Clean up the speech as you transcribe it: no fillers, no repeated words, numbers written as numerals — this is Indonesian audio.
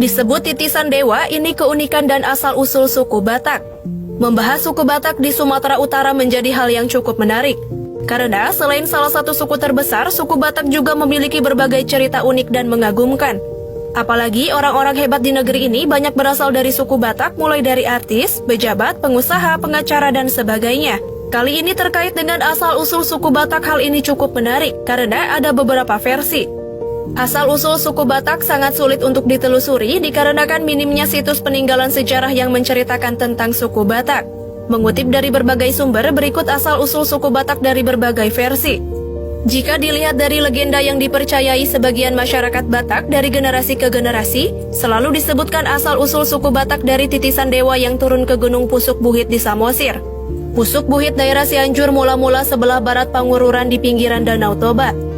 Disebut titisan dewa, ini keunikan dan asal-usul suku Batak. Membahas suku Batak di Sumatera Utara menjadi hal yang cukup menarik. Karena selain salah satu suku terbesar, suku Batak juga memiliki berbagai cerita unik dan mengagumkan. Apalagi orang-orang hebat di negeri ini banyak berasal dari suku Batak, mulai dari artis, pejabat, pengusaha, pengacara, dan sebagainya. Kali ini terkait dengan asal-usul suku Batak, hal ini cukup menarik karena ada beberapa versi. Asal-usul suku Batak sangat sulit untuk ditelusuri dikarenakan minimnya situs peninggalan sejarah yang menceritakan tentang suku Batak. Mengutip dari berbagai sumber, berikut asal-usul suku Batak dari berbagai versi. Jika dilihat dari legenda yang dipercayai sebagian masyarakat Batak dari generasi ke generasi, selalu disebutkan asal-usul suku Batak dari titisan dewa yang turun ke Gunung Pusuk Buhit di Samosir. Pusuk Buhit daerah Cianjur mula-mula sebelah barat Pangururan di pinggiran Danau Toba.